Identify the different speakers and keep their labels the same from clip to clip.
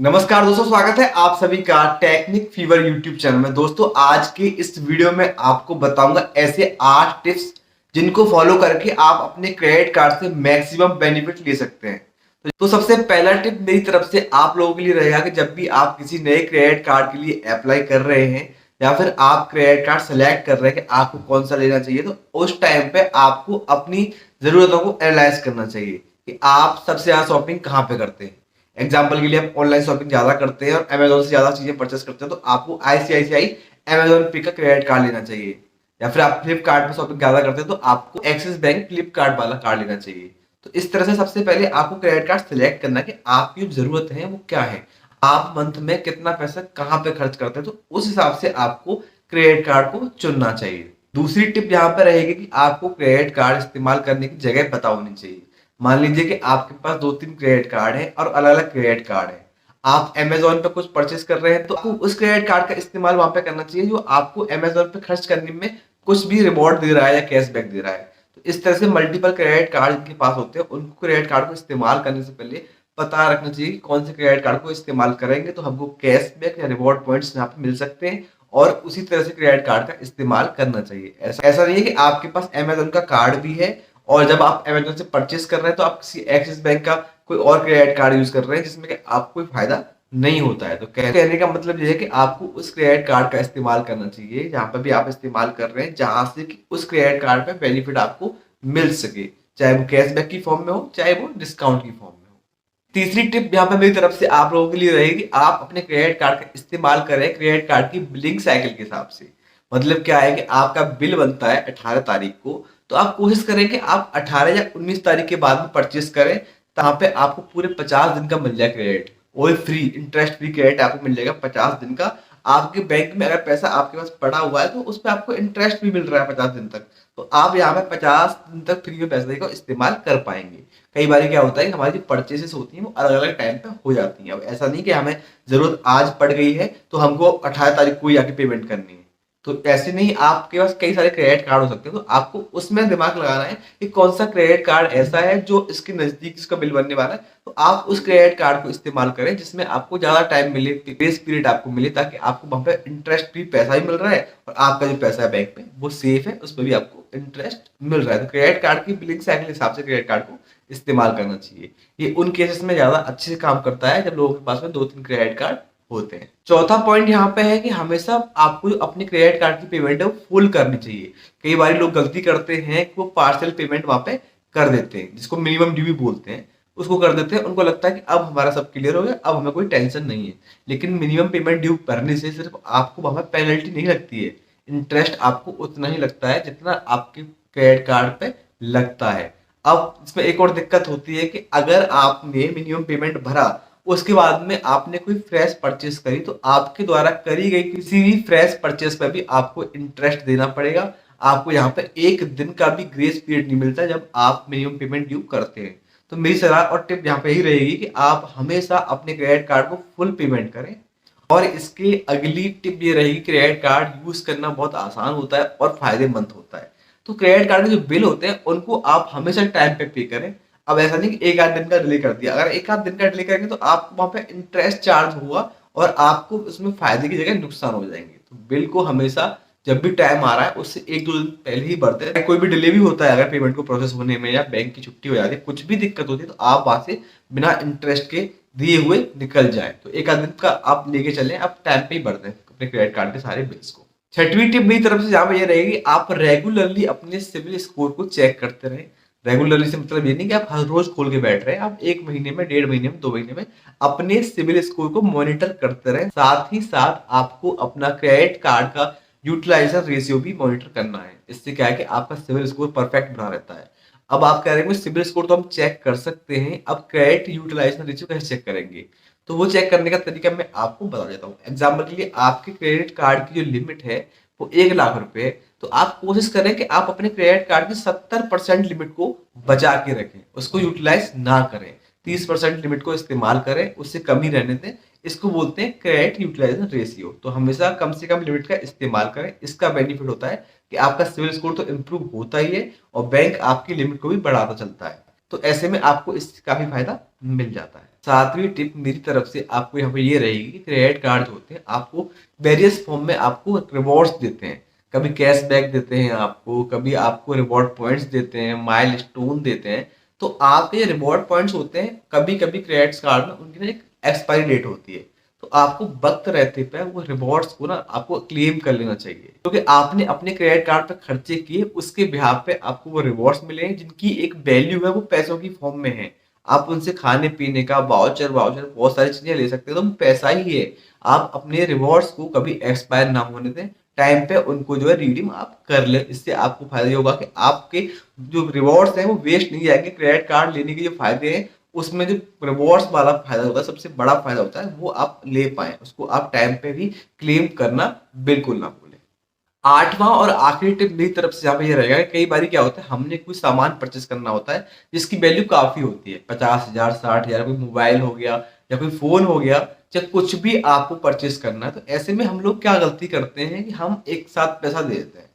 Speaker 1: नमस्कार दोस्तों, स्वागत है आप सभी का टेक्निक फीवर यूट्यूब चैनल में। दोस्तों, आज के इस वीडियो में आपको बताऊंगा ऐसे 8 टिप्स जिनको फॉलो करके आप अपने क्रेडिट कार्ड से मैक्सिमम बेनिफिट ले सकते हैं। तो सबसे पहला टिप मेरी तरफ से आप लोगों के लिए रहेगा कि जब भी आप किसी नए क्रेडिट कार्ड के लिए अप्लाई कर रहे हैं या फिर आप क्रेडिट कार्ड सेलेक्ट कर रहे हैं कि आपको कौन सा लेना चाहिए, तो उस टाइम पे आपको अपनी जरूरतों को एनालाइज करना चाहिए कि आप सबसे ज्यादा शॉपिंग कहाँ पे करते हैं। एग्जाम्पल के लिए आप ऑनलाइन शॉपिंग ज्यादा करते हैं और अमेजोन से ज्यादा चीजें परचेस करते हैं, तो आपको आईसीआईसीआई अमेजोन पे का क्रेडिट कार्ड लेना चाहिए। या फिर आप फ्लिपकार्ट पे शॉपिंग ज्यादा करते हैं तो आपको एक्सिस बैंक फ्लिपकार्ट वाला कार्ड लेना चाहिए। तो इस तरह से सबसे पहले आपको क्रेडिट कार्ड सिलेक्ट करना कि आपकी जो जरूरत है वो क्या है, आप मंथ में कितना पैसा कहाँ पे खर्च करते हैं, तो उस हिसाब से आपको क्रेडिट कार्ड को चुनना चाहिए। दूसरी टिप यहाँ पे रहेगी कि आपको क्रेडिट कार्ड इस्तेमाल करने की जगह पता होनी चाहिए। मान लीजिए कि आपके पास 2-3 क्रेडिट कार्ड है और अलग अलग क्रेडिट कार्ड है। आप अमेजोन पे कुछ परचेस कर रहे हैं तो आपको उस क्रेडिट कार्ड का इस्तेमाल वहां पे करना चाहिए जो आपको अमेजोन पे खर्च करने में कुछ भी रिवॉर्ड दे रहा है या कैशबैक दे रहा है। तो इस तरह से मल्टीपल क्रेडिट कार्ड जिनके पास होते हैं उनको क्रेडिट कार्ड को इस्तेमाल करने से पहले पता रखना चाहिए कि कौन से क्रेडिट कार्ड को इस्तेमाल करेंगे तो हमको कैशबैक या रिवॉर्ड पॉइंट्स यहाँ पे मिल सकते हैं, और उसी तरह से क्रेडिट कार्ड का इस्तेमाल करना चाहिए। ऐसा नहीं है कि आपके पास अमेजोन का कार्ड भी है और जब आप अमेजोन से परचेस कर रहे हैं तो आप किसी एक्सिस बैंक का कोई और क्रेडिट कार्ड यूज कर रहे हैं जिसमें कि आपको कोई फायदा नहीं होता है। तो कहने का मतलब ये है कि आपको उस क्रेडिट कार्ड का इस्तेमाल करना चाहिए जहां पर भी आप इस्तेमाल कर रहे हैं, जहां से कि उस क्रेडिट कार्ड पे बेनिफिट आपको मिल सके, चाहे वो कैशबैक की फॉर्म में हो चाहे वो डिस्काउंट की फॉर्म में हो। तीसरी टिप यहाँ पे मेरी तरफ से आप लोगों के लिए रहेगी, आप अपने क्रेडिट कार्ड का इस्तेमाल करें क्रेडिट कार्ड की बिलिंग साइकिल के हिसाब से। मतलब क्या है कि आपका बिल बनता है 18 तारीख को, तो आप कोशिश करें कि आप 18 या 19 तारीख के बाद में परचेस करें, तहाँ पे आपको पूरे 50 दिन का मिल जाए क्रेडिट, और फ्री इंटरेस्ट फ्री क्रेडिट आपको मिल जाएगा 50 दिन का। आपके बैंक में अगर पैसा आपके पास पड़ा हुआ है तो उस पर आपको इंटरेस्ट भी मिल रहा है 50 दिन तक, तो आप यहाँ पे 50 दिन तक फ्री में पैसे को इस्तेमाल कर पाएंगे। कई बार क्या होता है कि हमारी जो परचेसेस होती हैं वो अलग अलग टाइम पे हो जाती हैं। अब ऐसा नहीं कि हमें जरूरत आज पड़ गई है तो हमको 18 तारीख को ही आके पेमेंट करनी है, तो ऐसे नहीं, आपके पास कई सारे क्रेडिट कार्ड हो सकते हैं, तो आपको उसमें दिमाग लगाना है कि कौन सा क्रेडिट कार्ड ऐसा है जो इसके नजदीक इसका बिल बनने वाला है, तो आप उस क्रेडिट कार्ड को इस्तेमाल करें जिसमें आपको ज्यादा टाइम मिले, ग्रेस पीरियड आपको मिले, ताकि आपको वहां पे इंटरेस्ट फ्री पैसा भी मिल रहा है और आपका जो पैसा है बैंक में वो सेफ है, उस पर भी आपको इंटरेस्ट मिल रहा है। तो क्रेडिट कार्ड की बिलिंग साइकिल के हिसाब से क्रेडिट कार्ड को इस्तेमाल करना चाहिए। ये उन केसेस में ज्यादा अच्छे से काम करता है जब लोगों के पास में 2-3 क्रेडिट कार्ड होते हैं। चौथा पॉइंट यहाँ पे है कि हमेशा आपको अपने क्रेडिट कार्ड की पेमेंट है वो फुल करनी चाहिए। कई बार लोग गलती करते हैं कि वो पार्शियल पेमेंट वहां पे कर देते हैं, जिसको मिनिमम ड्यू भी बोलते हैं, उसको कर देते हैं। उनको लगता है कि अब हमारा सब क्लियर हो गया, अब हमें कोई टेंशन नहीं है। लेकिन मिनिमम पेमेंट ड्यू भरने से सिर्फ आपको वहां पे पेनल्टी नहीं लगती है, इंटरेस्ट आपको उतना ही लगता है जितना आपके क्रेडिट कार्ड पे लगता है। अब इसमें एक और दिक्कत होती है कि अगर आपने मिनिमम पेमेंट भरा, उसके बाद में आपने कोई फ्रेश परचेस करी, तो आपके द्वारा करी गई किसी भी फ्रेश परचेस पर भी आपको इंटरेस्ट देना पड़ेगा। आपको यहाँ पे एक दिन का भी ग्रेस पीरियड नहीं मिलता जब आप मिनिमम पेमेंट ड्यू करते हैं। तो मेरी सलाह और टिप यहाँ पे ही रहेगी कि आप हमेशा अपने क्रेडिट कार्ड को फुल पेमेंट करें। और इसकी अगली टिप ये रहेगी, क्रेडिट कार्ड यूज करना बहुत आसान होता है और फायदेमंद होता है। तो क्रेडिट कार्ड के जो बिल होते हैं उनको आप हमेशा टाइम पे पे करें। अब ऐसा नहीं कि एक आध दिन का डिले कर दिया, अगर एक आध दिन का डिले करेंगे तो आपको वहां पे इंटरेस्ट चार्ज हुआ और आपको उसमें फायदे की जगह नुकसान हो जाएंगे। तो बिल को हमेशा जब भी टाइम आ रहा है उससे 1-2 दिन पहले ही भरते हैं। कोई भी डिले भी होता है अगर पेमेंट को प्रोसेस होने में या बैंक की छुट्टी हो जाती है, कुछ भी दिक्कत होती है, तो आप वहां से बिना इंटरेस्ट के दिए हुए निकल जाए। तो एक आध दिन का आप लेके चलें, आप टाइम पे ही भर दें अपने क्रेडिट कार्ड के सारे बिल्स को। छठवीं टिप मेरी तरफ से जहाँ पे ये रहेगी, आप रेगुलरली अपने सिविल स्कोर को चेक करते रहें। रेगुलरली से मतलब ये नहीं कि आप हर रोज खोल के बैठ रहे हैं, आप 1 महीने में, 1.5 महीने में, 2 महीने में अपने सिविल स्कोर को मॉनिटर करते रहें। साथ ही साथ आपको अपना क्रेडिट कार्ड का यूटिलाइजेशन रेशियो भी मॉनिटर करना है। इससे क्या है कि आपका सिविल स्कोर परफेक्ट बना रहता है। अब आप कह रहे हैं सिविल स्कोर तो हम चेक कर सकते हैं, अब क्रेडिट यूटिलाइजेशन रेशियो कैसे चेक करेंगे, तो वो चेक करने का तरीका मैं आपको बता देता हूँ। एग्जाम्पल के लिए आपके क्रेडिट कार्ड की जो लिमिट है वो 1 लाख रुपए है, तो आप कोशिश करें कि आप अपने क्रेडिट कार्ड की 70% लिमिट को बचा के रखें, उसको यूटिलाइज ना करें। 30% लिमिट को इस्तेमाल करें, उससे कम ही रहने दें। इसको बोलते हैं क्रेडिट यूटिलाइजेशन रेशियो। तो हमेशा कम से कम लिमिट का इस्तेमाल करें। इसका बेनिफिट होता है कि आपका सिविल स्कोर तो इम्प्रूव होता ही है और बैंक आपकी लिमिट को भी बढ़ाता चलता है। तो ऐसे में आपको इससे काफी फायदा मिल जाता है। सातवीं टिप मेरी तरफ से आपको यहाँ पे ये रहेगी कि क्रेडिट कार्ड जो होते हैं आपको वेरियस फॉर्म में आपको रिवॉर्ड्स देते हैं। कभी कैशबैक देते हैं आपको, कभी आपको रिवॉर्ड पॉइंट्स देते हैं, माइलस्टोन देते हैं। तो आपके ये रिवॉर्ड पॉइंट्स होते हैं, कभी कभी क्रेडिट कार्ड में उनकी ना एक एक्सपायरी डेट होती है। तो आपको वक्त रहते पे वो रिवॉर्ड्स को ना आपको क्लेम कर लेना चाहिए, क्योंकि आपने अपने क्रेडिट कार्ड पे खर्चे किए, उसके बिहाफ पे आपको वो रिवॉर्ड्स मिले हैं जिनकी एक वैल्यू है, वो पैसों की फॉर्म में है। आप उनसे खाने पीने का वाउचर वाउचर बहुत सारी चीजें ले सकते हो, तो पैसा ही है। आप अपने रिवॉर्ड्स को कभी एक्सपायर ना होने दें, टाइम पे उनको जो है रिडीम आप कर ले। इससे आपको फायदा ये होगा कि आपके जो रिवॉर्ड्स हैं वो वेस्ट नहीं जाएंगे। क्रेडिट कार्ड लेने के जो फायदे हैं उसमें जो रिवॉर्ड्स वाला फायदा होता है, सबसे बड़ा फायदा होता है वो आप ले पाए, उसको आप टाइम पे भी क्लेम करना बिल्कुल ना भूलें। आठवां और आखिरी टिप मेरी तरफ से यहाँ पे ये रहेगा कि कई बार क्या होता है, हमने कोई सामान परचेस करना होता है जिसकी वैल्यू काफी होती है, 50,000 60,000, कोई मोबाइल हो गया या कोई फोन हो गया, चाहे कुछ भी आपको परचेस करना है। तो ऐसे में हम लोग क्या गलती करते हैं कि हम एक साथ पैसा दे देते हैं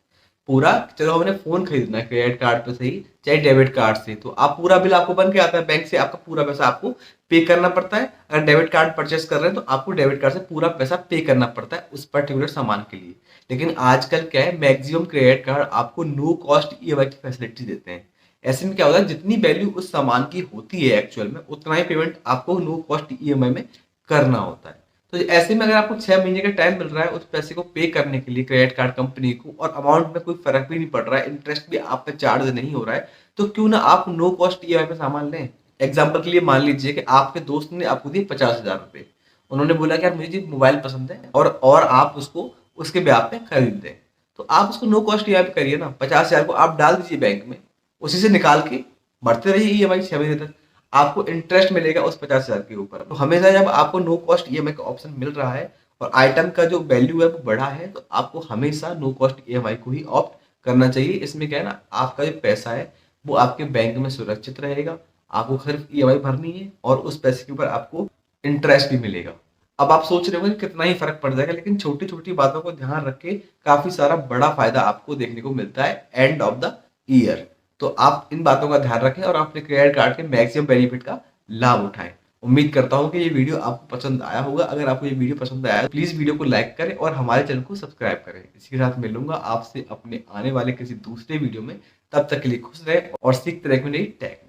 Speaker 1: पूरा। चलो हमने फोन खरीदना है क्रेडिट कार्ड पे सही चाहे डेबिट कार्ड से, तो आप पूरा बिल आपको बन के आता है बैंक से, आपका पूरा पैसा आपको पे करना पड़ता है। अगर डेबिट कार्ड परचेस कर रहे हैं तो आपको डेबिट कार्ड से पूरा पैसा पे करना पड़ता है उस पर्टिकुलर सामान के लिए। लेकिन आजकल क्या है, मैक्सिमम क्रेडिट कार्ड आपको नो कॉस्ट ईएमआई की फैसिलिटी देते हैं। ऐसे में क्या होता है, जितनी वैल्यू उस सामान की होती है एक्चुअल में, उतना ही पेमेंट आपको नो कॉस्ट ईएमआई में करना होता है। तो ऐसे में अगर आपको 6 महीने का टाइम मिल रहा है उस पैसे को पे करने के लिए क्रेडिट कार्ड कंपनी को, और अमाउंट में कोई फर्क भी नहीं पड़ रहा है, इंटरेस्ट भी आप पे चार्ज नहीं हो रहा है, तो क्यों ना आप नो कॉस्ट ईएमआई पे सामान लें। एग्जाम्पल के लिए मान लीजिए कि आपके दोस्त ने आपको दिए 50,000 रुपए, उन्होंने बोला कि यार मुझे जी मोबाइल पसंद है, और आप उसको उसके ब्याह पे खरीद दें, तो आप उसको नो कॉस्ट ईएमआई पे करिए ना। 50,000 को आप डाल दीजिए बैंक में, उसी से निकाल के भरते रहिए ईएमआई 6 महीने तक, आपको इंटरेस्ट मिलेगा उस 50,000 के ऊपर। तो हमेशा जब आपको नो कॉस्ट ईएमआई का ऑप्शन मिल रहा है और आइटम का जो वैल्यू है वो बढ़ा है, तो आपको हमेशा नो कॉस्ट ईएमआई को ही ऑप्ट करना चाहिए। इसमें क्या है ना, आपका जो पैसा है वो आपके बैंक में सुरक्षित रहेगा, आपको सिर्फ ईएमआई भरनी है और उस पैसे के ऊपर आपको इंटरेस्ट भी मिलेगा। अब आप सोच रहे होंगे कि कितना ही फर्क पड़ जाएगा, लेकिन छोटी छोटी बातों को ध्यान रख के काफी सारा बड़ा फायदा आपको देखने को मिलता है एंड ऑफ द ईयर। तो आप इन बातों का ध्यान रखें और अपने क्रेडिट कार्ड के मैक्सिमम बेनिफिट का लाभ उठाएं। उम्मीद करता हूं कि ये वीडियो आपको पसंद आया होगा। अगर आपको ये वीडियो पसंद आया तो प्लीज वीडियो को लाइक करें और हमारे चैनल को सब्सक्राइब करें। इसी के साथ मिलूंगा आपसे अपने आने वाले किसी दूसरे वीडियो में। तब तक के लिए खुश रहें और सीखते रहें नई टेक।